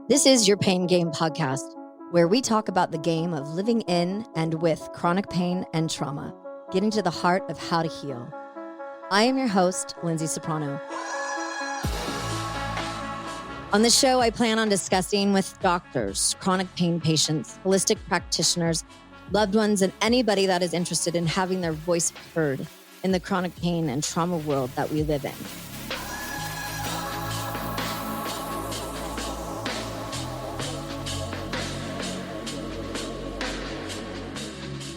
This is your Pain Game podcast, where we talk about the game of living in and with chronic pain and trauma, getting to the heart of how to heal. I am your host, Lyndsay Soprano. On this show, I plan on discussing with doctors, chronic pain patients, holistic practitioners, loved ones, and anybody that is interested in having their voice heard in the chronic pain and trauma world that we live in.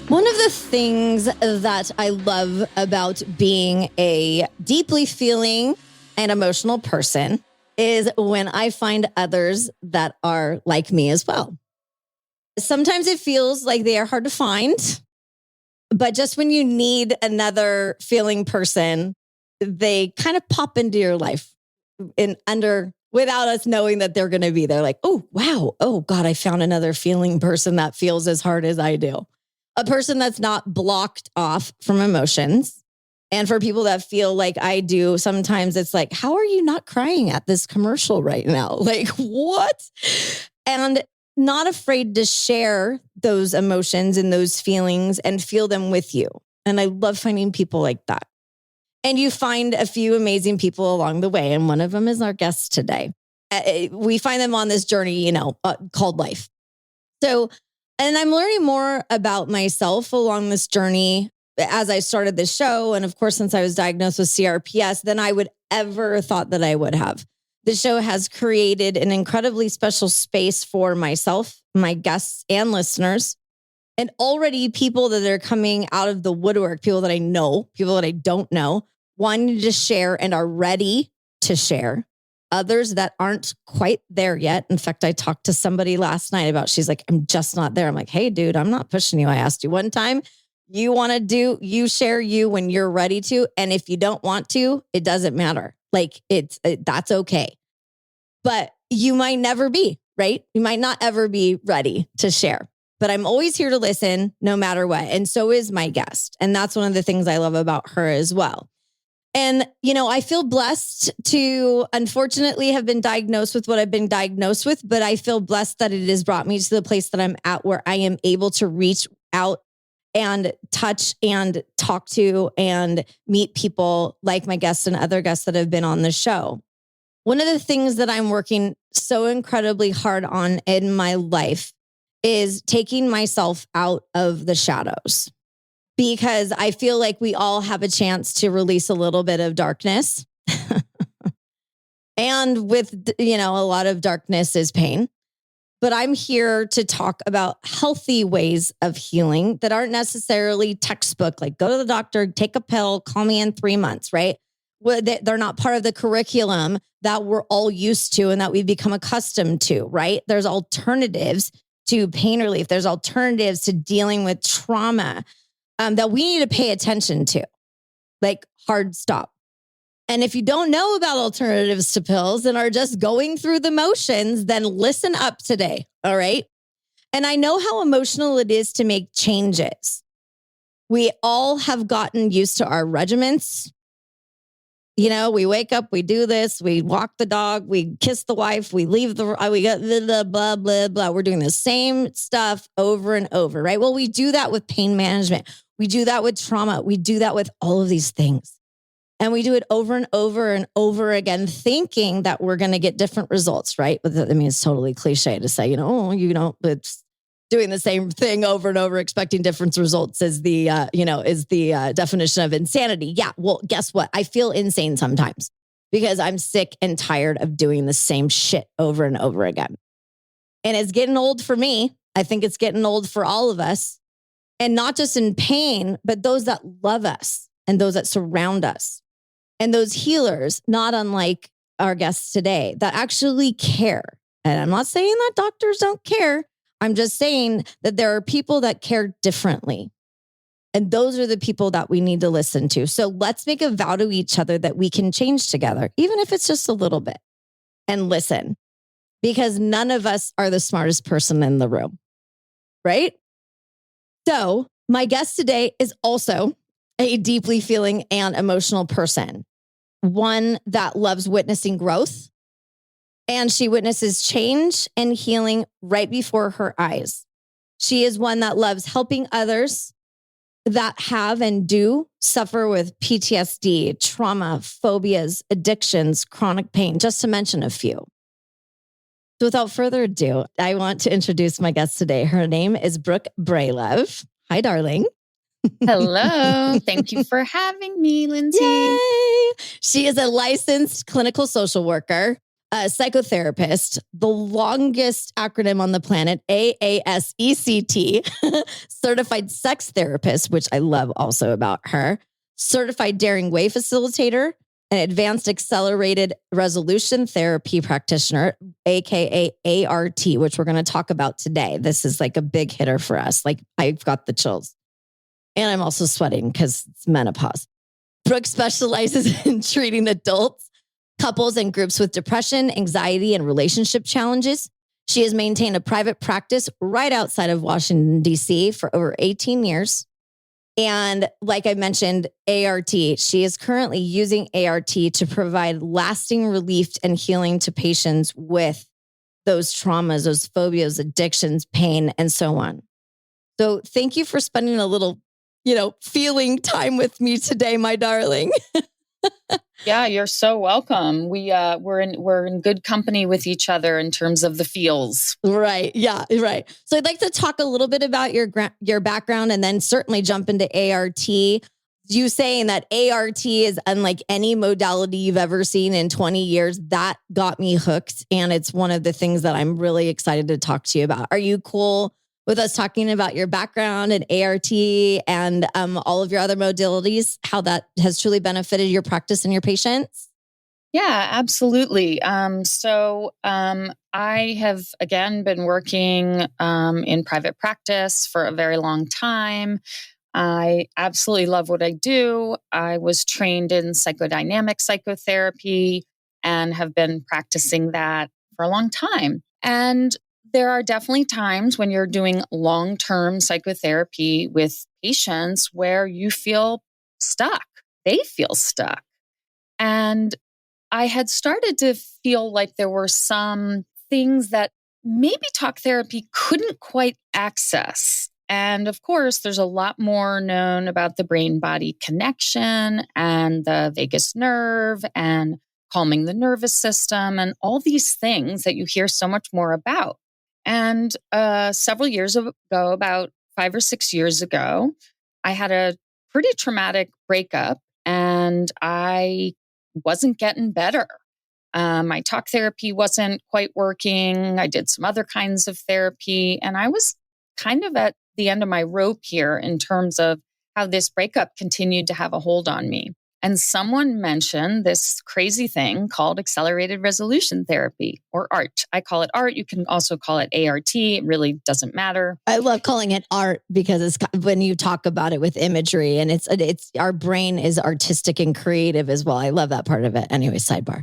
One of the things that I love about being a deeply feeling and emotional person is when I find others that are like me as well. Sometimes it feels like they are hard to find, but just when you need another feeling person, they kind of pop into your life without us knowing that they're going to be there. Like, oh, wow. Oh, God, I found another feeling person that feels as hard as I do. A person that's not blocked off from emotions. And for people that feel like I do, sometimes it's like, how are you not crying at this commercial right now? Like, what? And not afraid to share those emotions and those feelings and feel them with you. And I love finding people like that. And you find a few amazing people along the way. And one of them is our guest today. We find them on this journey, called life. And I'm learning more about myself along this journey as I started this show. And of course, since I was diagnosed with CRPS, than I would ever thought that I would have. The show has created an incredibly special space for myself, my guests and listeners, and already people that are coming out of the woodwork, people that I know, people that I don't know, wanting to share and are ready to share. Others that aren't quite there yet. In fact, I talked to somebody last night she's like, I'm just not there. I'm like, hey, dude, I'm not pushing you. I asked you one time, you share you when you're ready to. And if you don't want to, it doesn't matter. Like that's okay. But you might never be, right? You might not ever be ready to share. But I'm always here to listen no matter what. And so is my guest. And that's one of the things I love about her as well. And, I feel blessed to unfortunately have been diagnosed with what I've been diagnosed with, but I feel blessed that it has brought me to the place that I'm at where I am able to reach out and touch and talk to and meet people like my guests and other guests that have been on the show. One of the things that I'm working so incredibly hard on in my life is taking myself out of the shadows. Because I feel like we all have a chance to release a little bit of darkness. And with, a lot of darkness is pain. But I'm here to talk about healthy ways of healing that aren't necessarily textbook, like go to the doctor, take a pill, call me in 3 months, right? They're not part of the curriculum that we're all used to and that we've become accustomed to, right? There's alternatives to pain relief. There's alternatives to dealing with trauma. That we need to pay attention to, like hard stop. And if you don't know about alternatives to pills and are just going through the motions, then listen up today, all right? And I know how emotional it is to make changes. We all have gotten used to our regimens. We wake up, we do this, we walk the dog, we kiss the wife, we leave we got blah, blah, blah, blah. We're doing the same stuff over and over, right? Well, we do that with pain management. We do that with trauma. We do that with all of these things. And we do it over and over and over again, thinking that we're going to get different results, right? But it's totally cliche to say, it's doing the same thing over and over, expecting different results is the definition of insanity. Yeah. Well, guess what? I feel insane sometimes because I'm sick and tired of doing the same shit over and over again. And it's getting old for me. I think it's getting old for all of us. And not just in pain, but those that love us and those that surround us. And those healers, not unlike our guests today, that actually care. And I'm not saying that doctors don't care. I'm just saying that there are people that care differently. And those are the people that we need to listen to. So let's make a vow to each other that we can change together, even if it's just a little bit, and listen. Because none of us are the smartest person in the room, right? So my guest today is also a deeply feeling and emotional person. one that loves witnessing growth, and she witnesses change and healing right before her eyes. She is one that loves helping others that have and do suffer with PTSD, trauma, phobias, addictions, chronic pain, just to mention a few. So without further ado, I want to introduce my guest today. Her name is Brooke Bralove. Hi, darling. Hello. Thank you for having me, Lyndsay. Yay! She is a licensed clinical social worker, a psychotherapist, the longest acronym on the planet, AASECT, certified sex therapist, which I love also about her, certified Daring Way facilitator, an advanced accelerated resolution therapy practitioner, AKA ART, which we're going to talk about today. This is like a big hitter for us. Like, I've got the chills. And I'm also sweating because it's menopause. Brooke specializes in treating adults, couples, and groups with depression, anxiety, and relationship challenges. She has maintained a private practice right outside of Washington, D.C. for over 18 years. And like I mentioned, ART, she is currently using ART to provide lasting relief and healing to patients with those traumas, those phobias, addictions, pain, and so on. So thank you for spending a little, feeling time with me today, my darling. Yeah, you're so welcome. We're in good company with each other in terms of the feels. Right. Yeah. Right. So I'd like to talk a little bit about your background, and then certainly jump into ART. You saying that ART is unlike any modality you've ever seen in 20 years, that got me hooked. And it's one of the things that I'm really excited to talk to you about. Are you cool with us talking about your background and ART and all of your other modalities, how that has truly benefited your practice and your patients? Yeah, absolutely. I have, again, been working in private practice for a very long time. I absolutely love what I do. I was trained in psychodynamic psychotherapy and have been practicing that for a long time. And there are definitely times when you're doing long-term psychotherapy with patients where you feel stuck. They feel stuck. And I had started to feel like there were some things that maybe talk therapy couldn't quite access. And of course, there's a lot more known about the brain-body connection and the vagus nerve and calming the nervous system and all these things that you hear so much more about. And several years ago, about 5 or 6 years ago, I had a pretty traumatic breakup and I wasn't getting better. My talk therapy wasn't quite working. I did some other kinds of therapy, and I was kind of at the end of my rope here in terms of how this breakup continued to have a hold on me. And someone mentioned this crazy thing called accelerated resolution therapy, or ART. I call it ART. You can also call it ART. It really doesn't matter. I love calling it art because it's when you talk about it with imagery, and it's our brain is artistic and creative as well. I love that part of it. Anyway, sidebar.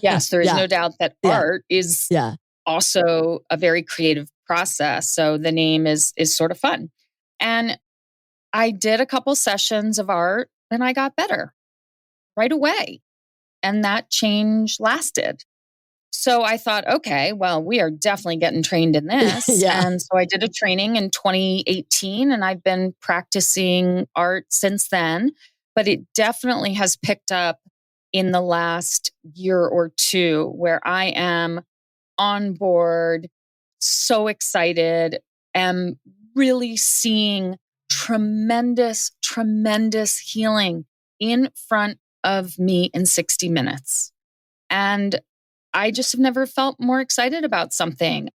Yes, there is no doubt that art is also a very creative process. So the name is sort of fun. And I did a couple sessions of art and I got better right away. And that change lasted. So I thought, okay, well, we are definitely getting trained in this. And so I did a training in 2018 and I've been practicing art since then. But it definitely has picked up in the last year or two where I am on board, so excited, am really seeing tremendous, tremendous healing in front of me in 60 minutes. And I just have never felt more excited about something.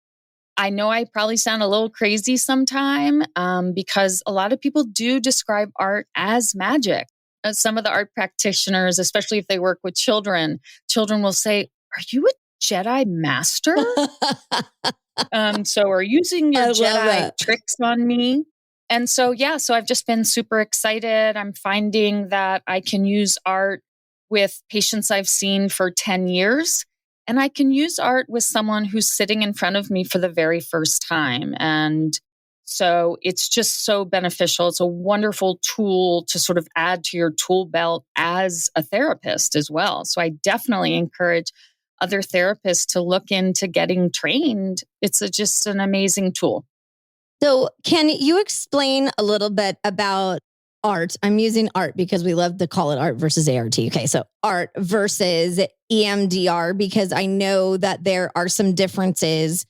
I know I probably sound a little crazy sometime because a lot of people do describe art as magic. Some of the art practitioners, especially if they work with children will say, "Are you a Jedi master?" So are using your Jedi tricks on me. And so, so I've just been super excited. I'm finding that I can use art with patients I've seen for 10 years. And I can use art with someone who's sitting in front of me for the very first time. And So it's just so beneficial. It's a wonderful tool to sort of add to your tool belt as a therapist as well. So I definitely encourage other therapists to look into getting trained. It's just an amazing tool. So, can you explain a little bit about art? I'm using art because we love to call it art versus ART. Okay, so art versus EMDR, because I know that there are some differences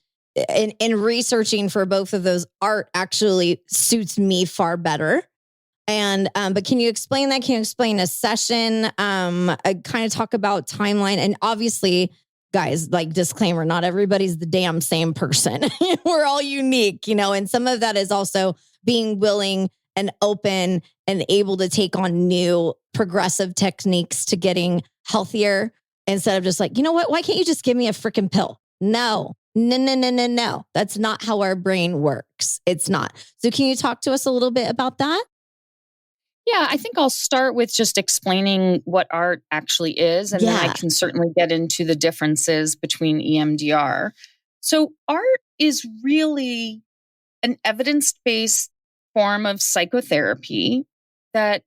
in researching for both of those. Art actually suits me far better. And but can you explain that? Can you explain a session? Kind of talk about timeline, and obviously, guys, like disclaimer, not everybody's the damn same person. We're all unique, and some of that is also being willing and open and able to take on new progressive techniques to getting healthier instead of just like, you know what? Why can't you just give me a freaking pill? No. No, no, no, no, no. That's not how our brain works. It's not. So can you talk to us a little bit about that? Yeah, I think I'll start with just explaining what art actually is, and then I Yeah. can certainly get into the differences between EMDR. So, art is really an evidence based form of psychotherapy that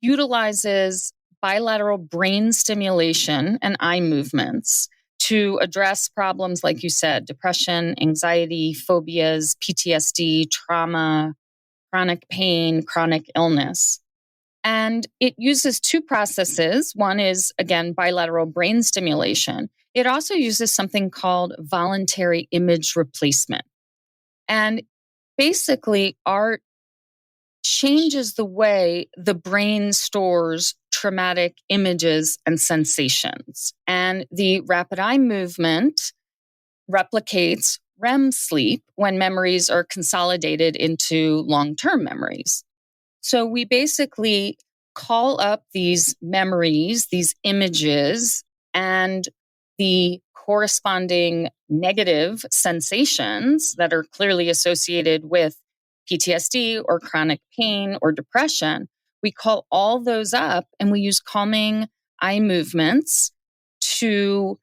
utilizes bilateral brain stimulation and eye movements to address problems like you said, depression, anxiety, phobias, PTSD, trauma, chronic pain, chronic illness. And it uses two processes. One is, again, bilateral brain stimulation. It also uses something called voluntary image replacement. And basically, art changes the way the brain stores traumatic images and sensations. And the rapid eye movement replicates REM sleep when memories are consolidated into long term memories. So we basically call up these memories, these images, and the corresponding negative sensations that are clearly associated with PTSD or chronic pain or depression. We call all those up and we use calming eye movements to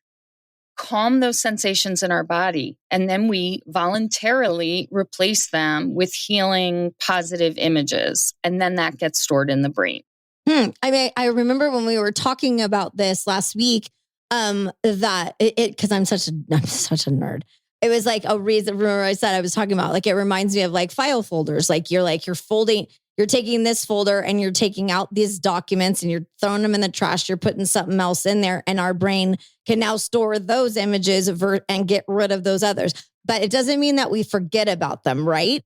calm those sensations in our body. And then we voluntarily replace them with healing positive images. And then that gets stored in the brain. I mean, I remember when we were talking about this last week, that because I'm such a nerd. It was like a reason. Remember, I said I was talking about like it reminds me of like file folders. You're folding, you're taking this folder and you're taking out these documents and you're throwing them in the trash. You're putting something else in there, and our brain can now store those images and get rid of those others. But it doesn't mean that we forget about them, right?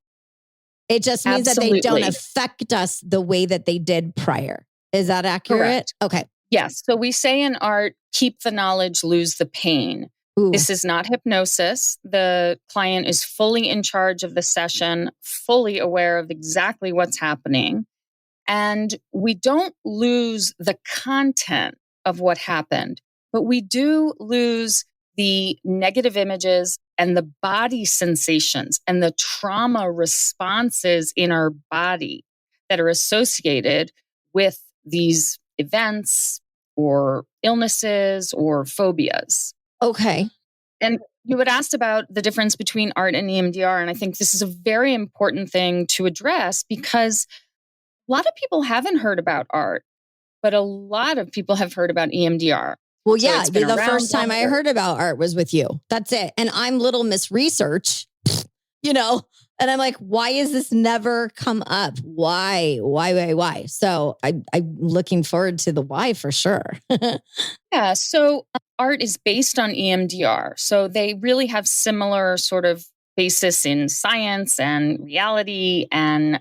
It just means that they don't affect us the way that they did prior. Is that accurate? Correct. Okay. Yes. So we say in art, keep the knowledge, lose the pain. Ooh. This is not hypnosis. The client is fully in charge of the session, fully aware of exactly what's happening. And we don't lose the content of what happened, but we do lose the negative images and the body sensations and the trauma responses in our body that are associated with these events or illnesses or phobias. Okay. And you had asked about the difference between art and EMDR. And I think this is a very important thing to address because a lot of people haven't heard about art, but a lot of people have heard about EMDR. Well, yeah, the first time I heard about art was with you. That's it. And I'm little Miss Research, and I'm like, why is this never come up? Why? So I'm looking forward to the why for sure. Yeah. So art is based on EMDR. So they really have similar sort of basis in science and reality. And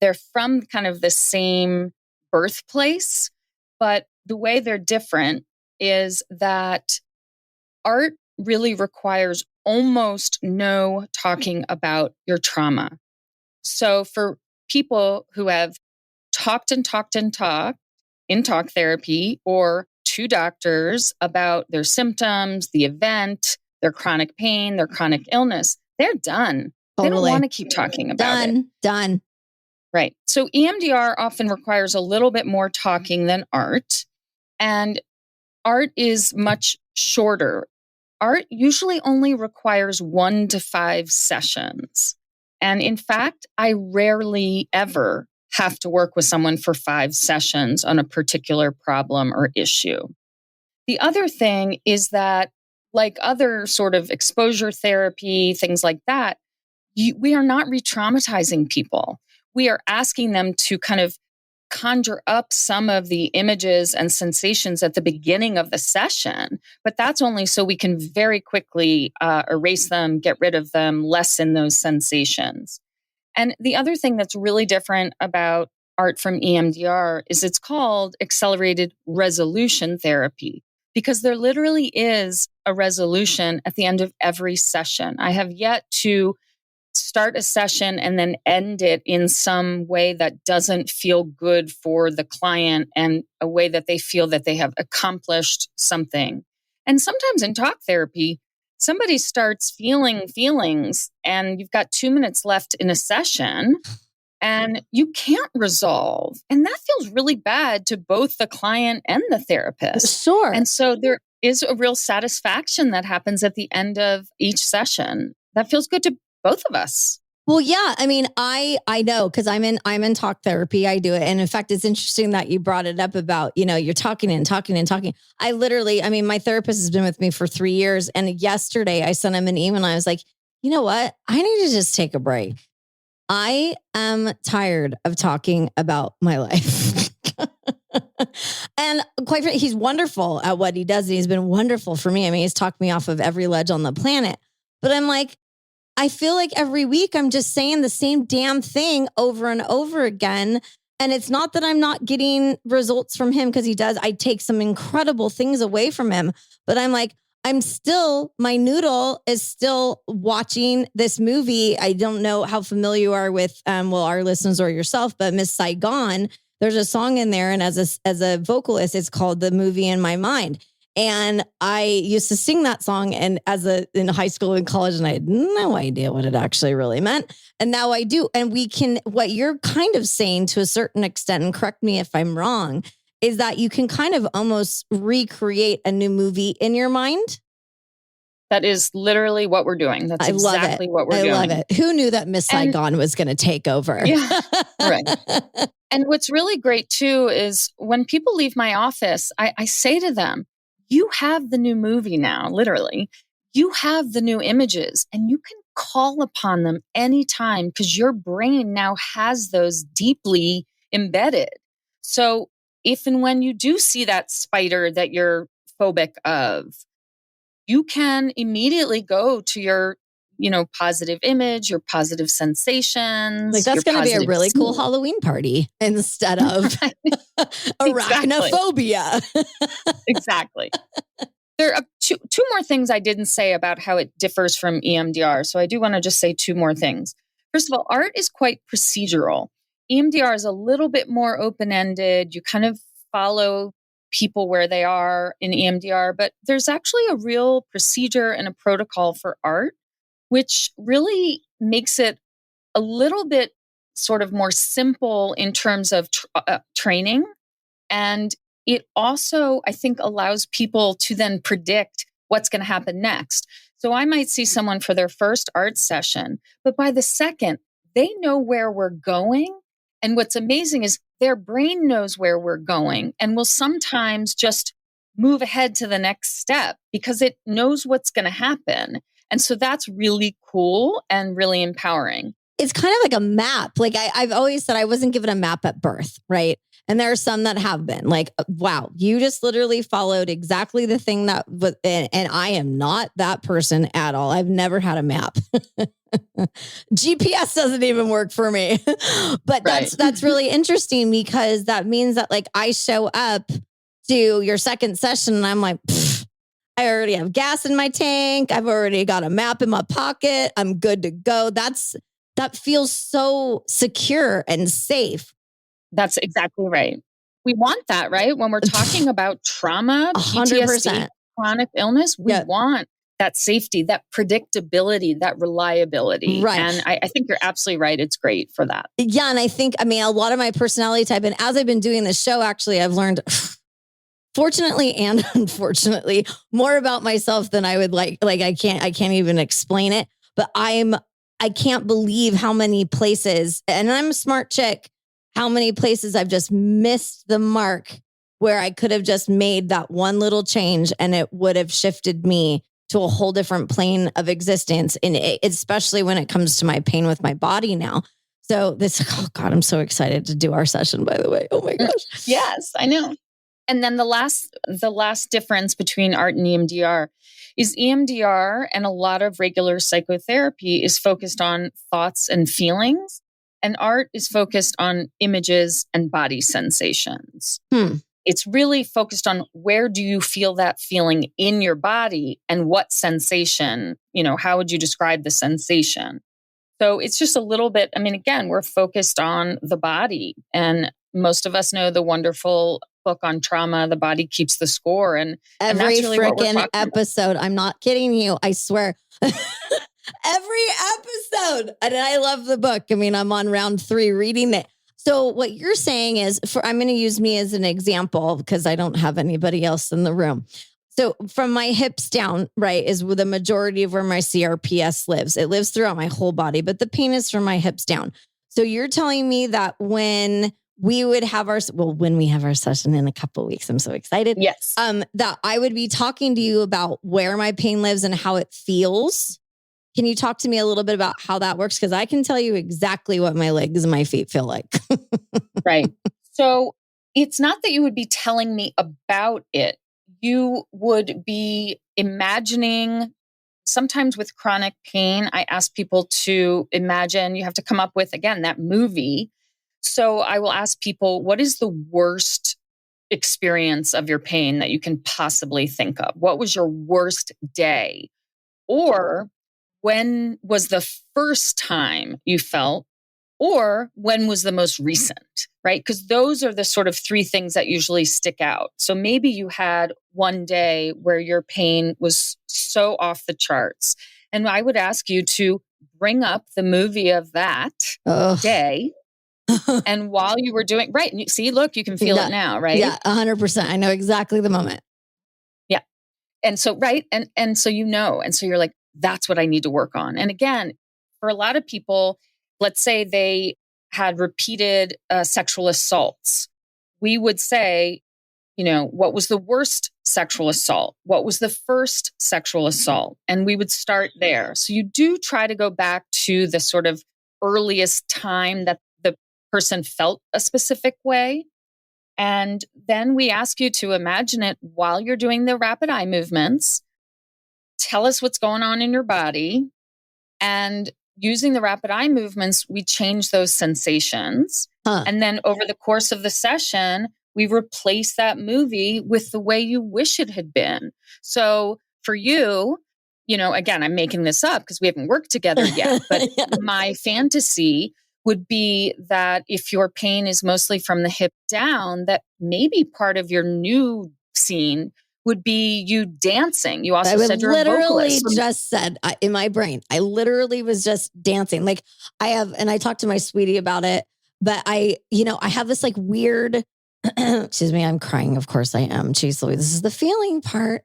they're from kind of the same birthplace. But the way they're different is that art really requires almost no talking about your trauma. So for people who have talked and talked and talked in talk therapy or to doctors about their symptoms, the event, their chronic pain, their chronic illness, they're done. Totally. They don't want to keep talking about it. Done. Right. So EMDR often requires a little bit more talking than art. And art is much shorter. Art usually only requires 1 to 5 sessions. And in fact, I rarely ever have to work with someone for 5 sessions on a particular problem or issue. The other thing is that, like other sort of exposure therapy, things like that, we are not re-traumatizing people. We are asking them to kind of conjure up some of the images and sensations at the beginning of the session, but that's only so we can very quickly erase them, get rid of them, lessen those sensations. And the other thing that's really different about art from EMDR is it's called accelerated resolution therapy, because there literally is a resolution at the end of every session. I have yet to start a session and then end it in some way that doesn't feel good for the client and a way that they feel that they have accomplished something. And sometimes in talk therapy, somebody starts feeling feelings and you've got 2 minutes left in a session and you can't resolve. And that feels really bad to both the client and the therapist. Sure. And so there is a real satisfaction that happens at the end of each session. That feels good to both of us. Well, yeah. I mean, I know because I'm in talk therapy. I do it. And in fact, it's interesting that you brought it up about, you're talking and talking and talking. My therapist has been with me for 3 years. And yesterday I sent him an email and I was like, you know what? I need to just take a break. I am tired of talking about my life. And quite frankly, he's wonderful at what he does. And he's been wonderful for me. I mean, he's talked me off of every ledge on the planet. But I'm like, I feel like every week I'm just saying the same damn thing over and over again. And it's not that I'm not getting results from him because he does. I take some incredible things away from him. But I'm like, my noodle is still watching this movie. I don't know how familiar you are with, our listeners or yourself, but Miss Saigon, there's a song in there. And as a vocalist, it's called The Movie in My Mind. And I used to sing that song in high school and college, and I had no idea what it actually really meant. And now I do. And what you're kind of saying to a certain extent, and correct me if I'm wrong, is that you can kind of almost recreate a new movie in your mind. That is literally what we're doing. That's exactly what we're doing. I love it. Who knew that Miss Saigon was going to take over? Yeah, right. And what's really great too is when people leave my office, I say to them, you have the new movie now, literally. You have the new images and you can call upon them anytime because your brain now has those deeply embedded. So if and when you do see that spider that you're phobic of, you can immediately go to your, positive image, your positive sensations. Like that's going to be a really cool Halloween party instead of arachnophobia. Exactly. There are two more things I didn't say about how it differs from EMDR. So I do want to just say 2 more things. First of all, art is quite procedural. EMDR is a little bit more open-ended. You kind of follow people where they are in EMDR, but there's actually a real procedure and a protocol for art, which really makes it a little bit sort of more simple in terms of training. And it also, I think, allows people to then predict what's going to happen next. So I might see someone for their first art session, but by the second, they know where we're going. And what's amazing is their brain knows where we're going and will sometimes just move ahead to the next step because it knows what's going to happen. And so that's really cool and really empowering. It's kind of like a map. Like I've always said I wasn't given a map at birth, right? And there are some that have been like, wow, you just literally followed exactly the thing that was, and I am not that person at all. I've never had a map. GPS doesn't even work for me. But that's really interesting because that means that like I show up to your second session and I'm like, I already have gas in my tank. I've already got a map in my pocket. I'm good to go. That feels so secure and safe. That's exactly right. We want that, right? When we're talking about trauma, 100%. PTSD, chronic illness, we want that safety, that predictability, that reliability. Right. And I think you're absolutely right. It's great for that. Yeah. And I think, a lot of my personality type, and as I've been doing this show, actually, I've learned, fortunately and unfortunately, more about myself than I would like. Like I can't even explain it, but I'm I can't believe how many places, and I'm a smart chick, how many places I've just missed the mark where I could have just made that one little change and it would have shifted me to a whole different plane of existence. And especially when it comes to my pain with my body now. So oh God, I'm so excited to do our session, by the way. Oh my gosh. Yes, I know. And then the last difference between art and EMDR is EMDR and a lot of regular psychotherapy is focused on thoughts and feelings, and art is focused on images and body sensations. It's really focused on where do you feel that feeling in your body and what sensation, how would you describe the sensation? So it's just a little bit, again, we're focused on the body, and most of us know the wonderful book on trauma, The Body Keeps the Score. And every that's really freaking episode. I'm not kidding you. I swear. Every episode. And I love the book. I'm on round 3 reading it. So what you're saying is, I'm going to use me as an example because I don't have anybody else in the room. So from my hips down, right, is the majority of where my CRPS lives. It lives throughout my whole body, but the pain is from my hips down. So you're telling me that when we have our session in a couple of weeks, I'm so excited. Yes. That I would be talking to you about where my pain lives and how it feels. Can you talk to me a little bit about how that works? Because I can tell you exactly what my legs and my feet feel like. Right. So it's not that you would be telling me about it. You would be imagining, sometimes with chronic pain, I ask people to imagine, you have to come up with, again, that movie. So I will ask people, what is the worst experience of your pain that you can possibly think of? What was your worst day? Or when was the first time you felt? Or when was the most recent, right? Because those are the sort of 3 things that usually stick out. So maybe you had one day where your pain was so off the charts. And I would ask you to bring up the movie of that day. And while you were doing, right, and see, look, you can feel it now, right? Yeah, 100%. I know exactly the moment. Yeah. And so, right. And so, and so you're like, that's what I need to work on. And again, for a lot of people, let's say they had repeated sexual assaults. We would say, what was the worst sexual assault? What was the first sexual assault? And we would start there. So you do try to go back to the sort of earliest time that the person felt a specific way. And then we ask you to imagine it while you're doing the rapid eye movements. Tell us what's going on in your body. And using the rapid eye movements, we change those sensations. And then over the course of the session, we replace that movie with the way you wish it had been. So for you, again, I'm making this up because we haven't worked together yet, but my fantasy would be that if your pain is mostly from the hip down, that maybe part of your new scene would be you dancing. You also said you're a vocalist. Just said in my brain, I literally was just dancing. Like and I talked to my sweetie about it, but I have this like weird, excuse me, I'm crying. Of course I am. Jeez Louise, this is the feeling part.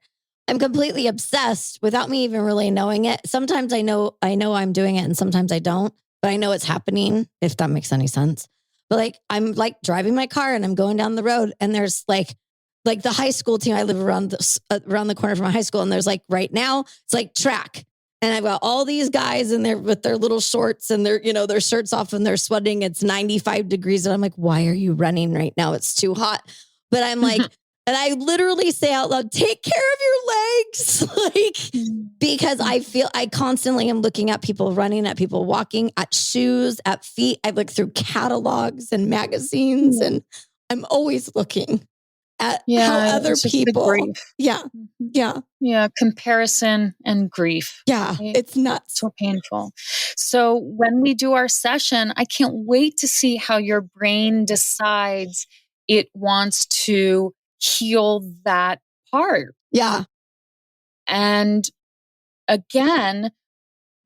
I'm completely obsessed without me even really knowing it. Sometimes I know I'm doing it and sometimes I don't, but I know it's happening, if that makes any sense. But like, I'm like driving my car and I'm going down the road and there's like the high school team. I live around the corner from my high school. And there's like, right now it's like track. And I've got all these guys in there with their little shorts and their shirts off and they're sweating. It's 95 degrees. And I'm like, why are you running right now? It's too hot. But I'm like, and I literally say out loud, take care of your legs. Because I constantly am looking at people running, at people walking, at shoes, at feet. I look through catalogs and magazines and I'm always looking at how other people. Yeah. Comparison and grief. Yeah. Right? It's nuts. So painful. So when we do our session, I can't wait to see how your brain decides it wants to heal that part. Yeah. And again,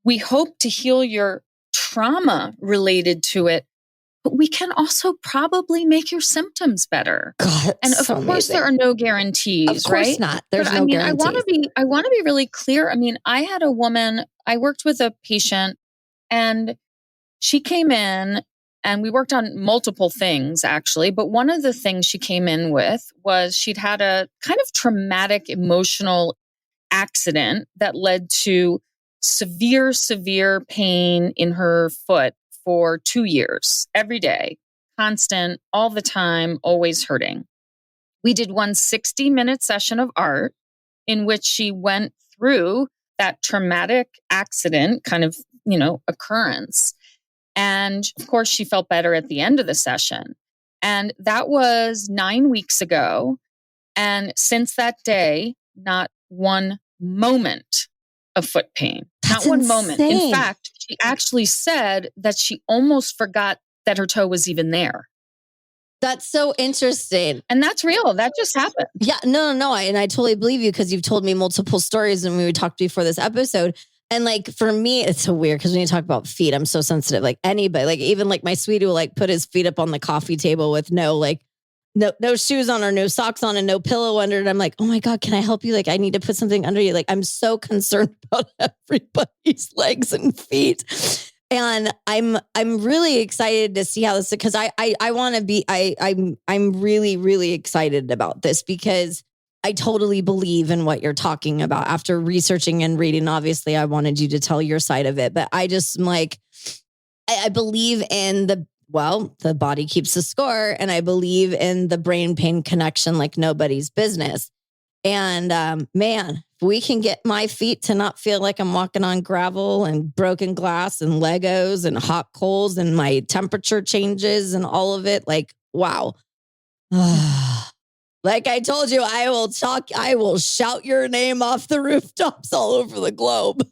we hope to heal your trauma related to it, but we can also probably make your symptoms better. God, and of course, amazing. There are no guarantees, of course right? Not. There's no guarantees. I want to be really clear. I had a woman, I worked with a patient And she came in and we worked on multiple things actually. But one of the things she came in with was she'd had a kind of traumatic emotional accident that led to severe pain in her foot for 2 years, every day, constant, all the time, always hurting. We did one 60-minute session of art in which she went through that traumatic accident kind of, occurrence. And of course, she felt better at the end of the session. And that was 9 weeks ago. And since that day, not one moment of foot pain. That's Not one moment. In insane. fact, she actually said that she almost forgot that her toe was even there. That's so interesting. And that's real. That just happened. Yeah, no. I totally believe you because you've told me multiple stories and we talked before this episode. And like, for me, it's so weird because when you talk about feet, I'm so sensitive. Like anybody, like even like my sweetie will like put his feet up on the coffee table with no shoes on or no socks on and no pillow under. And I'm like, oh my God, can I help you? Like, I need to put something under you. Like, I'm so concerned about everybody's legs and feet. And I'm really excited to see how this, because I want to be, I'm really, really excited about this because I totally believe in what you're talking about. After researching and reading, obviously I wanted you to tell your side of it, but I just like, I believe in the body keeps the score, and I believe in the brain pain connection like nobody's business. And man, if we can get my feet to not feel like I'm walking on gravel and broken glass and Legos and hot coals and my temperature changes and all of it, like, wow. Like I told you, I will shout your name off the rooftops all over the globe.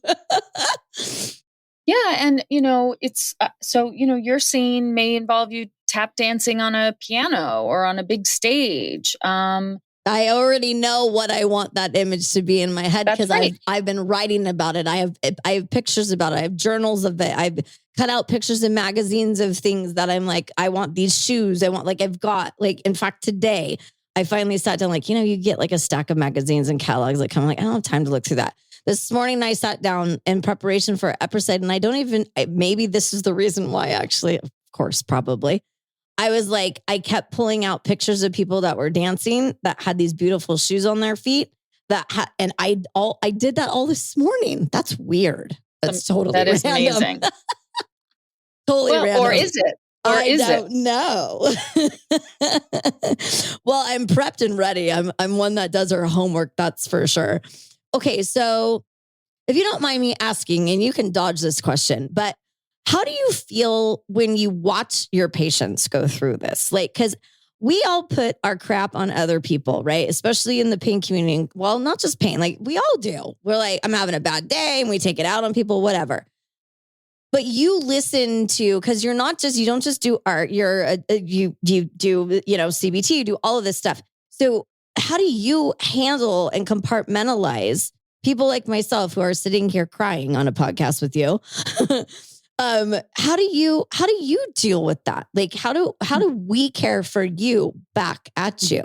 Yeah. And, it's your scene may involve you tap dancing on a piano or on a big stage. I already know what I want that image to be in my head because I've been writing about it. I have pictures about it. I have journals of it. I've cut out pictures in magazines of things that I'm like, I want these shoes. I want, like, I've got, like, in fact, today I finally sat down, like, you get like a stack of magazines and catalogs that come, like, I don't have time to look through that. This morning I sat down in preparation for an episode and maybe this is the reason why, actually, of course, probably. I was like, I kept pulling out pictures of people that were dancing that had these beautiful shoes on their feet and I did that all this morning. That's weird. That's totally that is random. amazing. Totally random. Or is it? I don't know. Well, I'm prepped and ready. I'm one that does her homework. That's for sure. Okay. So if you don't mind me asking, and you can dodge this question, but how do you feel when you watch your patients go through this? Like, because we all put our crap on other people, right? Especially in the pain community. Well, not just pain, like we all do. We're like, I'm having a bad day and we take it out on people, whatever. But you listen to, because you don't just do art, you do, CBT, you do all of this stuff. So how do you handle and compartmentalize people like myself who are sitting here crying on a podcast with you? How do you deal with that? Like, how do we care for you back at you?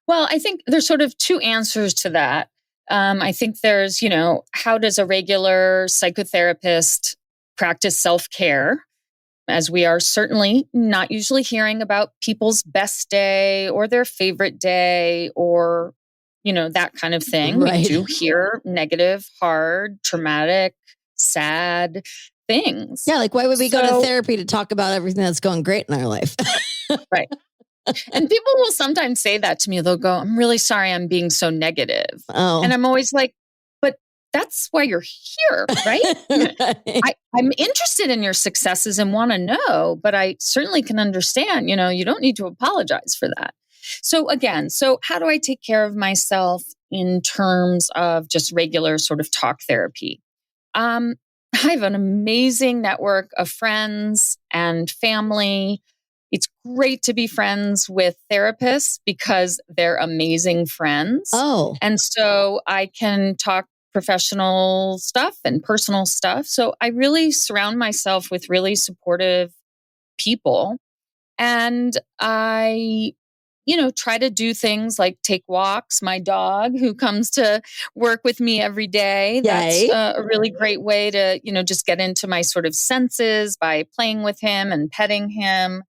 Well, I think there's sort of two answers to that. I think there's, how does a regular psychotherapist practice self-care? As we are certainly not usually hearing about people's best day or their favorite day or, that kind of thing. Right. We do hear negative, hard, traumatic, sad things. Yeah, like why would we go to therapy to talk about everything that's going great in our life? Right. And people will sometimes say that to me. They'll go, I'm really sorry I'm being so negative. Oh. And I'm always like, but that's why you're here, right? Right. I'm interested in your successes and want to know, but I certainly can understand, you don't need to apologize for that. So again, how do I take care of myself in terms of just regular sort of talk therapy? I have an amazing network of friends and family. It's great to be friends with therapists because they're amazing friends. Oh. And so I can talk professional stuff and personal stuff. So I really surround myself with really supportive people. And I, try to do things like take walks. My dog, who comes to work with me every day, that's Yay. a really great way to, just get into my sort of senses by playing with him and petting him.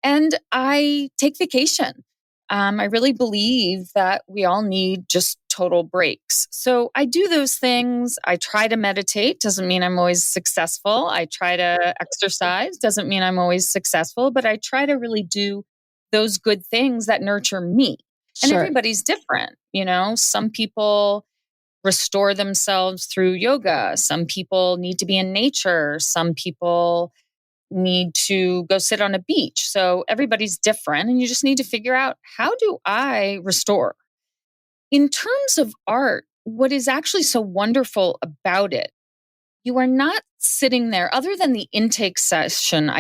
And I take vacation. I really believe that we all need just total breaks. So I do those things. I try to meditate. Doesn't mean I'm always successful. I try to exercise. Doesn't mean I'm always successful, but I try to really do those good things that nurture me. And Sure. everybody's different. Some people restore themselves through yoga. Some people need to be in nature. Some people need to go sit on a beach. So everybody's different, and you just need to figure out, how do I restore? In terms of art, what is actually so wonderful about it, you are not sitting there, other than the intake session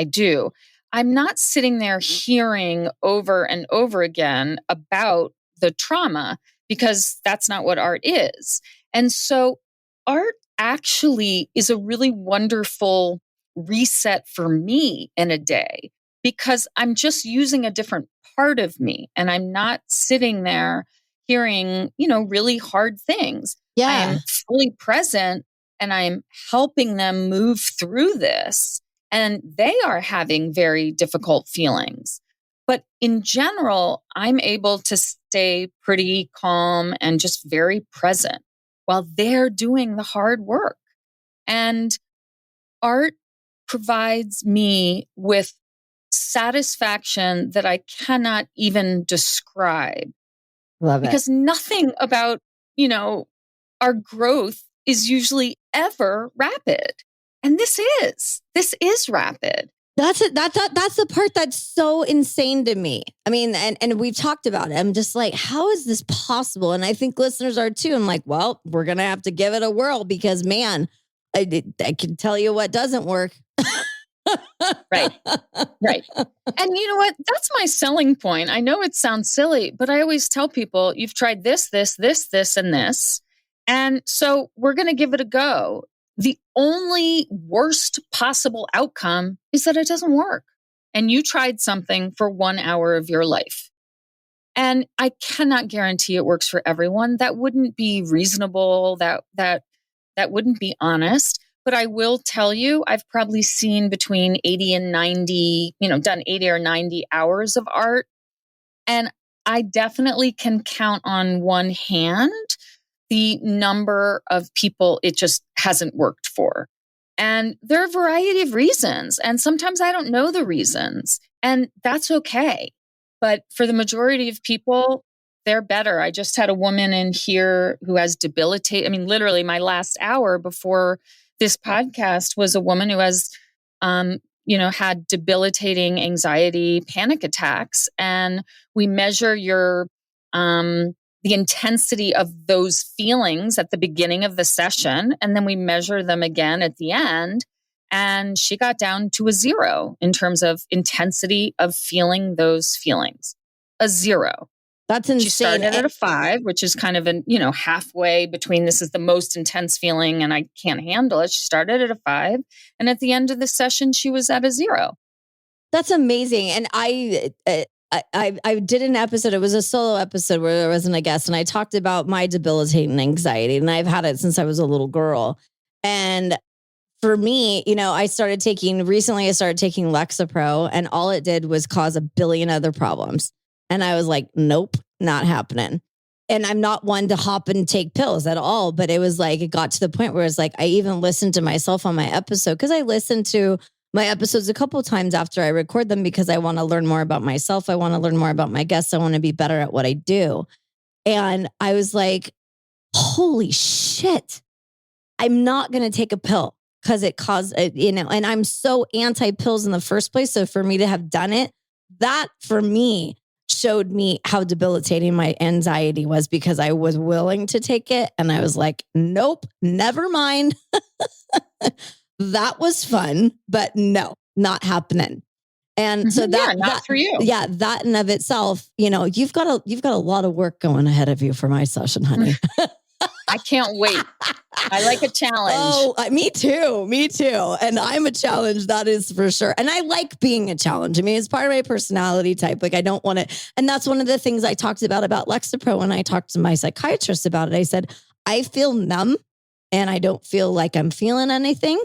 I'm not sitting there hearing over and over again about the trauma, because that's not what art is. And so art actually is a really wonderful reset for me in a day, because I'm just using a different part of me, and I'm not sitting there hearing, really hard things. Yeah. I'm fully present, and I'm helping them move through this. And they are having very difficult feelings. But in general, I'm able to stay pretty calm and just very present while they're doing the hard work. And art provides me with satisfaction that I cannot even describe, Love it. because nothing about, our growth is usually ever rapid. And this is rapid. That's it. That's the part that's so insane to me. I mean, and we've talked about it. I'm just like, how is this possible? And I think listeners are too. I'm like, well, we're going to have to give it a whirl, because man, I can tell you what doesn't work. Right. And you know what? That's my selling point. I know it sounds silly, but I always tell people, you've tried this, and this. And so we're going to give it a go. The only worst possible outcome is that it doesn't work. And you tried something for 1 hour of your life. And I cannot guarantee it works for everyone. That wouldn't be reasonable. That wouldn't be honest. But I will tell you, I've probably seen between 80 and 90, done 80 or 90 hours of art. And I definitely can count on one hand the number of people it just hasn't worked for. And there are a variety of reasons. And sometimes I don't know the reasons. And that's okay. But for the majority of people, they're better. I just had a woman in here who has literally my last hour before this podcast was a woman who has, had debilitating anxiety, panic attacks. And we measure the intensity of those feelings at the beginning of the session. And then we measure them again at the end. And she got down to a 0 in terms of intensity of feeling those feelings. A 0. That's insane. She started at a 5, which is kind of halfway between this is the most intense feeling and I can't handle it. She started at a 5. And at the end of the session, she was at a 0. That's amazing. And I did an episode. It was a solo episode where there wasn't a guest, and I talked about my debilitating anxiety, and I've had it since I was a little girl. And for me, I started taking Lexapro, and all it did was cause a billion other problems. And I was like, nope, not happening. And I'm not one to hop and take pills at all. But it was like, it got to the point where it's like, I even listened to myself on my episode, because I listened to my episodes a couple of times after I record them, because I want to learn more about myself. I want to learn more about my guests. I want to be better at what I do. And I was like, holy shit, I'm not going to take a pill, because it caused, and I'm so anti-pills in the first place. So for me to have done it, that for me showed me how debilitating my anxiety was, because I was willing to take it. And I was like, nope, never mind. That was fun, but no, not happening. And so that for you. Yeah, that in of itself, you've got a lot of work going ahead of you for my session, honey. I can't wait. I like a challenge. Oh, me too. Me too. And I'm a challenge. That is for sure. And I like being a challenge. I mean, it's part of my personality type. Like I don't want to. And that's one of the things I talked about Lexapro when I talked to my psychiatrist about it. I said, I feel numb and I don't feel like I'm feeling anything.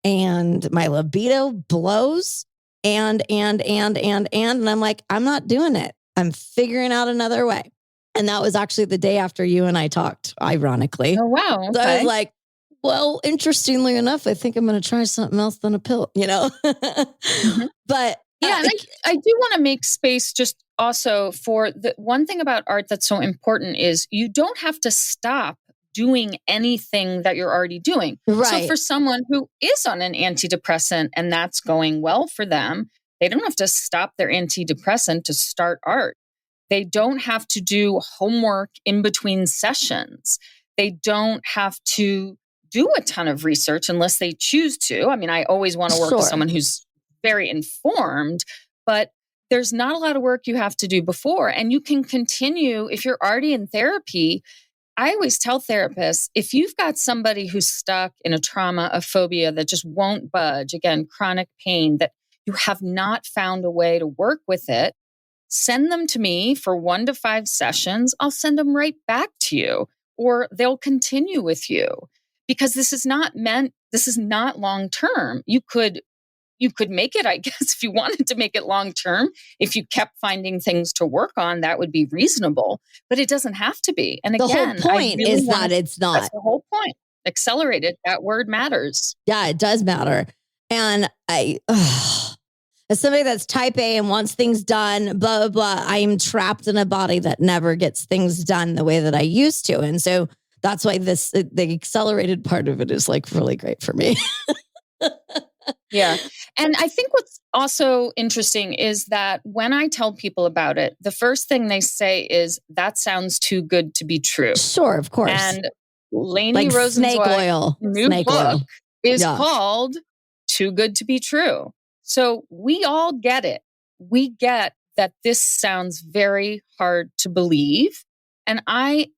And my libido blows. And I'm like, I'm not doing it. I'm figuring out another way. And that was actually the day after you and I talked, ironically. Oh, wow. Okay. So I was like, well, interestingly enough, I think I'm going to try something else than a pill, Mm-hmm. But yeah, and I do want to make space just also for the one thing about art that's so important is you don't have to stop doing anything that you're already doing. Right. So for someone who is on an antidepressant and that's going well for them, they don't have to stop their antidepressant to start art. They don't have to do homework in between sessions. They don't have to do a ton of research unless they choose to. I mean, I always want to work with someone who's very informed, but there's not a lot of work you have to do before. And you can continue if you're already in therapy. I always tell therapists, if you've got somebody who's stuck in a trauma, a phobia that just won't budge, again, chronic pain, that you have not found a way to work with it, send them to me for 1 to 5 sessions. I'll send them right back to you, or they'll continue with you because this is not long term. You could make it, I guess, if you wanted to make it long term. If you kept finding things to work on, that would be reasonable, but it doesn't have to be. And again, the whole point is that it's not. That's the whole point. Accelerated, that word matters. Yeah, it does matter. And as somebody that's type A and wants things done, blah, blah, blah, I am trapped in a body that never gets things done the way that I used to. And so that's why the accelerated part of it is like really great for me. Yeah. And I think what's also interesting is that when I tell people about it, the first thing they say is, that sounds too good to be true. Sure, of course. And Lainey Rosenzweig's new book is called Too Good to Be True. So we all get it. We get that this sounds very hard to believe. And I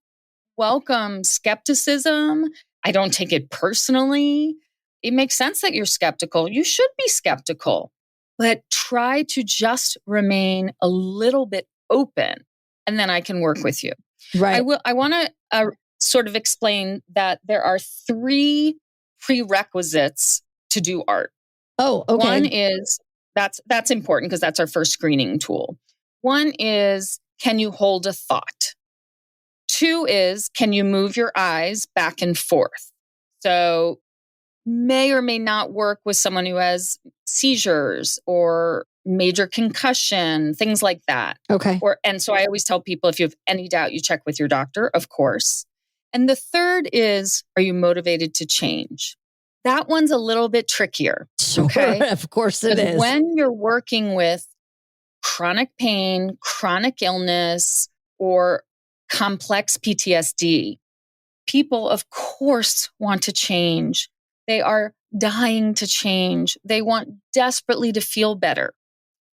welcome skepticism. I don't take it personally. It makes sense that you're skeptical. You should be skeptical, but try to just remain a little bit open, and then I can work with you. Right. I want to sort of explain that there are 3 prerequisites to do art. Oh, okay. One is, that's important because that's our first screening tool. One is, can you hold a thought? 2 is, can you move your eyes back and forth? So may or may not work with someone who has seizures or major concussion, things like that. Okay. And so I always tell people, if you have any doubt, you check with your doctor, of course. And the third is, are you motivated to change? That one's a little bit trickier. Sure, okay? Of course it is. When you're working with chronic pain, chronic illness, or complex PTSD, people, of course, want to change. They are dying to change. They want desperately to feel better.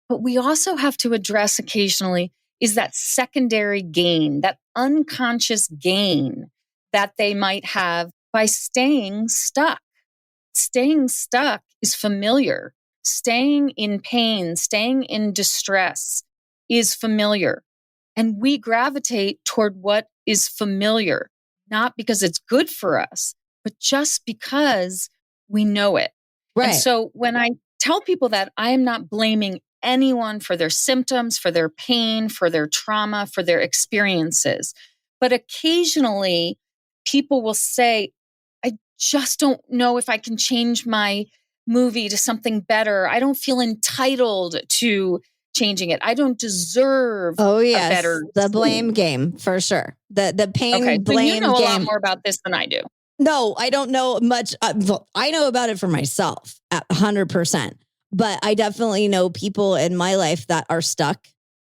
But we also have to address occasionally is that secondary gain, that unconscious gain that they might have by staying stuck. Staying stuck is familiar. Staying in pain, staying in distress is familiar. And we gravitate toward what is familiar, not because it's good for us, but just because we know it. Right. And so when I tell people that, I am not blaming anyone for their symptoms, for their pain, for their trauma, for their experiences. But occasionally people will say, I just don't know if I can change my movie to something better. I don't feel entitled to changing it. I don't deserve a better the blame game for sure. The pain blame so you know game. a lot more about this than I do. No, I don't know much. I know about it for myself at 100%, but I definitely know people in my life that are stuck,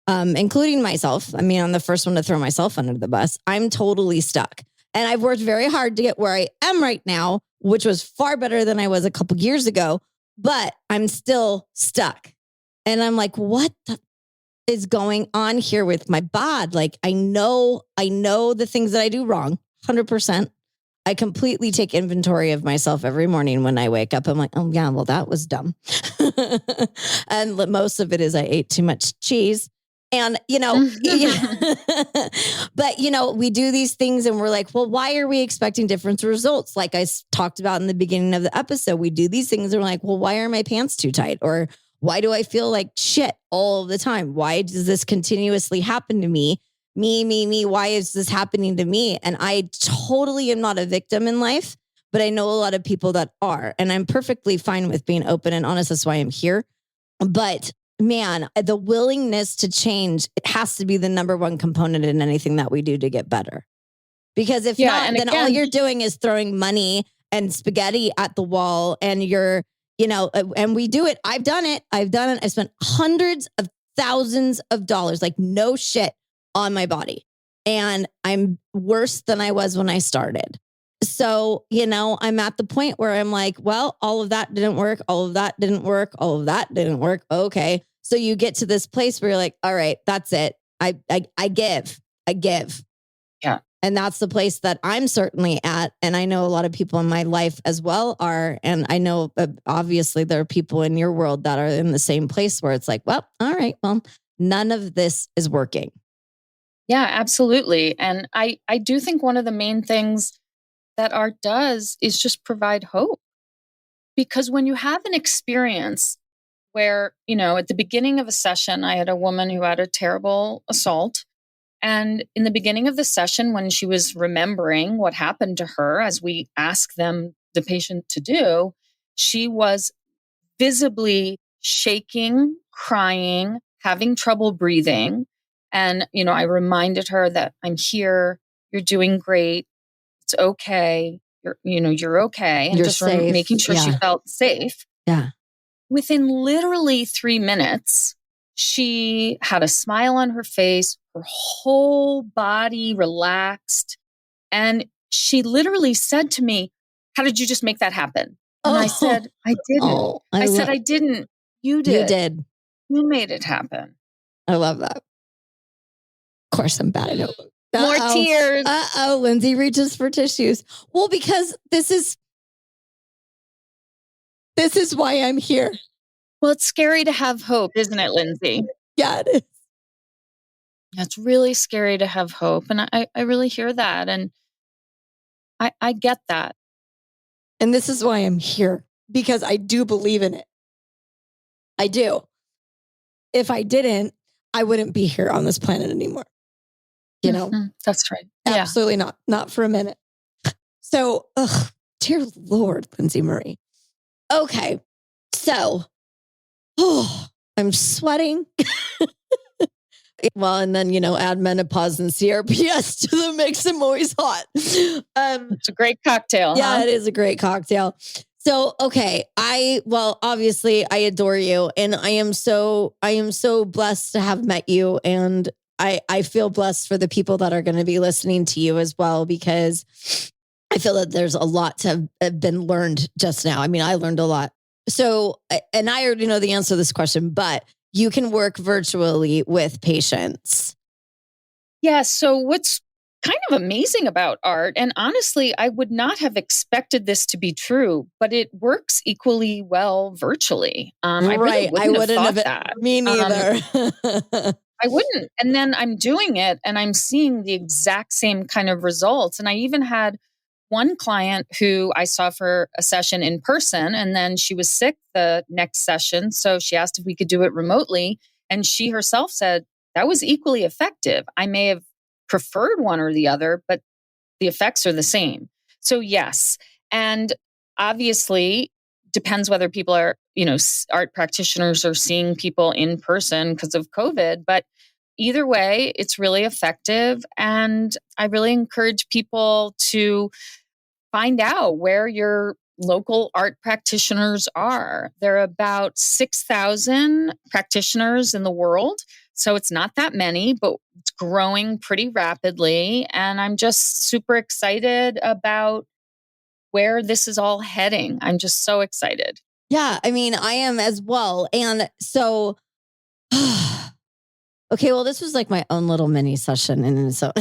including myself. I mean, I'm the first one to throw myself under the bus. I'm totally stuck. And I've worked very hard to get where I am right now, which was far better than I was a couple years ago, but I'm still stuck. And I'm like, what is going on here with my bod? Like, I know the things that I do wrong, 100%. I completely take inventory of myself every morning when I wake up. I'm like, oh yeah, well, that was dumb. And most of it is I ate too much cheese. And, but, we do these things and we're like, well, why are we expecting different results? Like I talked about in the beginning of the episode, we do these things and we're like, well, why are my pants too tight? Or why do I feel like shit all the time? Why does this continuously happen to me? Me. Why is this happening to me? And I totally am not a victim in life, but I know a lot of people that are. And I'm perfectly fine with being open and honest. That's why I'm here. But man, the willingness to change, it has to be the number one component in anything that we do to get better. Because if not, then all you're doing is throwing money and spaghetti at the wall and and we do it. I've done it. I spent hundreds of thousands of dollars, like no shit, on my body. And I'm worse than I was when I started. So, I'm at the point where I'm like, well, all of that didn't work. All of that didn't work. All of that didn't work. Okay. So you get to this place where you're like, all right, that's it. I give. Yeah. And that's the place that I'm certainly at. And I know a lot of people in my life as well are. And I know obviously there are people in your world that are in the same place where it's like, well, all right, well, none of this is working. Yeah, absolutely. And I do think one of the main things that art does is just provide hope. Because when you have an experience where, at the beginning of a session, I had a woman who had a terrible assault. And in the beginning of the session, when she was remembering what happened to her, as we ask the patient to do, she was visibly shaking, crying, having trouble breathing. And, I reminded her that I'm here, you're doing great, it's okay, you're okay. And you're just safe. Making sure she felt safe. Yeah. Within literally 3 minutes, she had a smile on her face, her whole body relaxed. And she literally said to me, how did you just make that happen? And I said, I didn't. I didn't. You did. You did. You made it happen. I love that. Of course, I'm bad at it. More tears. Lyndsay reaches for tissues. Well, because this is why I'm here. Well, it's scary to have hope, isn't it, Lyndsay? Yeah, it is. It's really scary to have hope. And I really hear that. And I get that. And this is why I'm here, because I do believe in it. I do. If I didn't, I wouldn't be here on this planet anymore. That's right. Absolutely not. Not for a minute. So, dear Lord, Lyndsay Marie. Okay. So, I'm sweating. Well, and then, add menopause and CRPS to the mix. I'm always hot. It's a great cocktail. Yeah, huh? It is a great cocktail. So, okay. Obviously I adore you and I am so blessed to have met you. And I feel blessed for the people that are going to be listening to you as well, because I feel that there's a lot to have been learned just now. I mean, I learned a lot. So, and I already know the answer to this question, but you can work virtually with patients. Yeah. So what's kind of amazing about art, and honestly, I would not have expected this to be true, but it works equally well virtually. I really wouldn't have thought that. Me neither. I wouldn't. And then I'm doing it and I'm seeing the exact same kind of results. And I even had one client who I saw for a session in person, and then she was sick the next session. So she asked if we could do it remotely. And she herself said that was equally effective. I may have preferred one or the other, but the effects are the same. So yes. And obviously depends whether people are, art practitioners are seeing people in person because of COVID, but either way, it's really effective. And I really encourage people to find out where your local art practitioners are. There are about 6,000 practitioners in the world. So it's not that many, but it's growing pretty rapidly. And I'm just super excited about where this is all heading. I'm just so excited. Yeah, I mean, I am as well. And so, Okay, well, this was like my own little mini session in its own,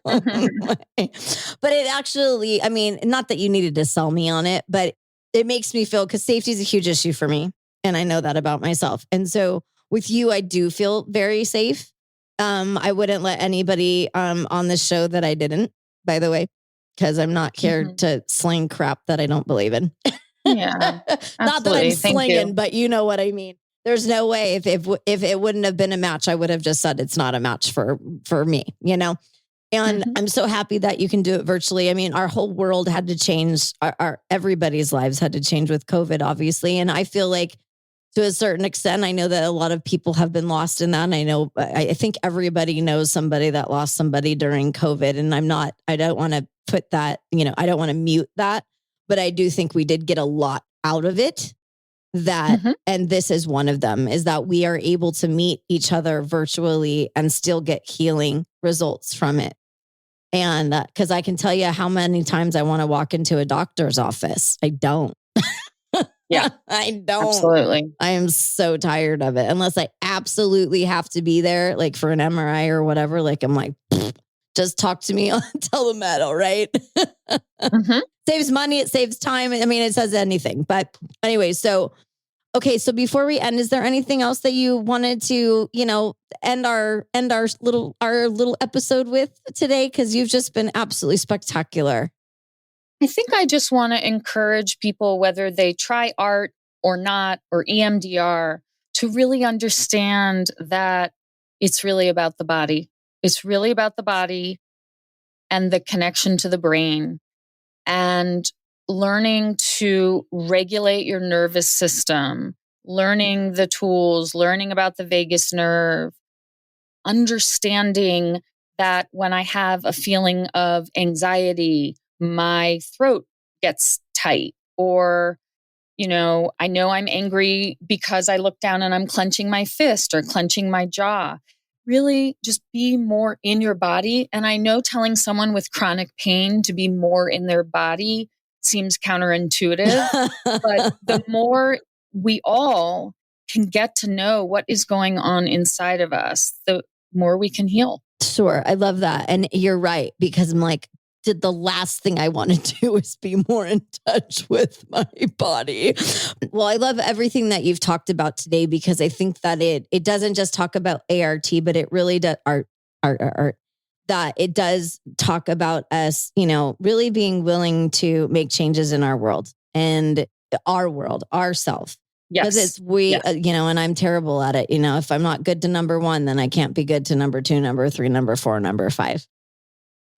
way. But it actually, I mean, not that you needed to sell me on it, but it makes me feel, because safety is a huge issue for me. And I know that about myself. And so with you, I do feel very safe. I wouldn't let anybody on this show that I didn't, by the way, because I'm not here to sling crap that I don't believe in. Yeah, Not that I'm absolutely. Thank slinging, you. but you know what I mean. There's no way if it wouldn't have been a match, I would have just said it's not a match for me, you know? And I'm so happy that you can do it virtually. I mean, our whole world had to change. Our everybody's lives had to change with COVID, obviously. And I feel like to a certain extent, I know that a lot of people have been lost in that. And I think everybody knows somebody that lost somebody during COVID. And I don't want to put that, I don't want to mute that, but I do think we did get a lot out of it. And this is one of them, is that we are able to meet each other virtually and still get healing results from it. And because I can tell you how many times I want to walk into a doctor's office. I don't. Yeah, I don't. Absolutely. I am so tired of it. Unless I absolutely have to be there, like for an MRI or whatever. Like I'm like, just talk to me on telemetal, right? Saves money, it saves time. I mean, it says anything. But anyway, so okay, so before we end, is there anything else that you wanted to, end our little episode with today? Because you've just been absolutely spectacular. I think I just want to encourage people, whether they try art or not, or EMDR, to really understand that it's really about the body. It's really about the body and the connection to the brain, and learning to regulate your nervous system, learning the tools, learning about the vagus nerve, understanding that when I have a feeling of anxiety, my throat gets tight, or, I know I'm angry because I look down and I'm clenching my fist or clenching my jaw. Really just be more in your body. And I know telling someone with chronic pain to be more in their body seems counterintuitive, but the more we all can get to know what is going on inside of us, the more we can heal. Sure. I love that. And you're right, because I'm like, the last thing I want to do is be more in touch with my body. Well, I love everything that you've talked about today, because I think that it doesn't just talk about ART, but it really does art, that it does talk about us, really being willing to make changes in our world and ourself. Yes. Because it's and I'm terrible at it. If I'm not good to number one, then I can't be good to number two, number three, number four, number five.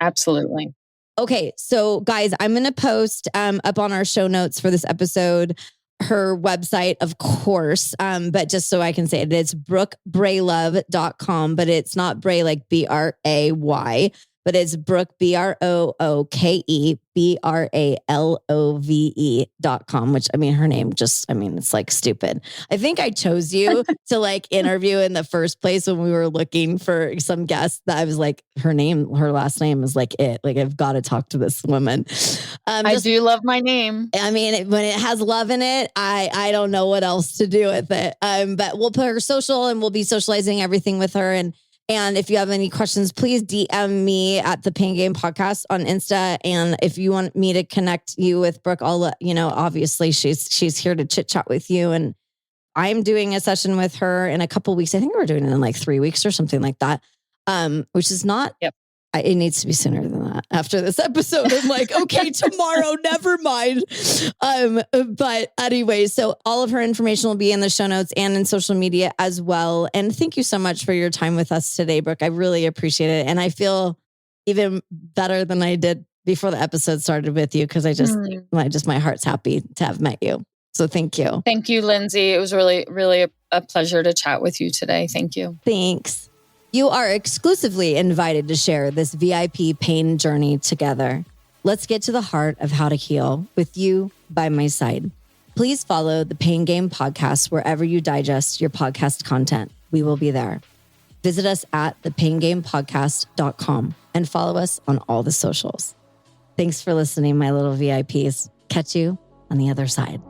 Absolutely. Okay, so guys, I'm going to post up on our show notes for this episode her website, of course, but just so I can say it, it's brookebralove.com, but it's not Bray like Bray, but it's Brooke, BROOKE, BRALOVE.com, which, I mean, her name it's like stupid. I think I chose you to like interview in the first place when we were looking for some guests, that I was like, her last name is like it. Like, I've got to talk to this woman. I do love my name. I mean, when it has love in it, I don't know what else to do with it. But we'll put her social, and we'll be socializing everything with her. And if you have any questions, please DM me at the Pain Game Podcast on Insta. And if you want me to connect you with Brooke, I'll let obviously she's here to chit chat with you. And I'm doing a session with her in a couple weeks. I think we're doing it in like 3 weeks or something like that. Which is not, it needs to be sooner than that. After this episode, I'm like, okay, tomorrow, never mind. But anyway, so all of her information will be in the show notes and in social media as well. And thank you so much for your time with us today, Brooke. I really appreciate it. And I feel even better than I did before the episode started with you, because my heart's happy to have met you. So thank you. Thank you, Lyndsay. It was really, really a pleasure to chat with you today. Thank you. Thanks. You are exclusively invited to share this VIP pain journey together. Let's get to the heart of how to heal with you by my side. Please follow the Pain Game Podcast wherever you digest your podcast content. We will be there. Visit us at thepaingamepodcast.com and follow us on all the socials. Thanks for listening, my little VIPs. Catch you on the other side.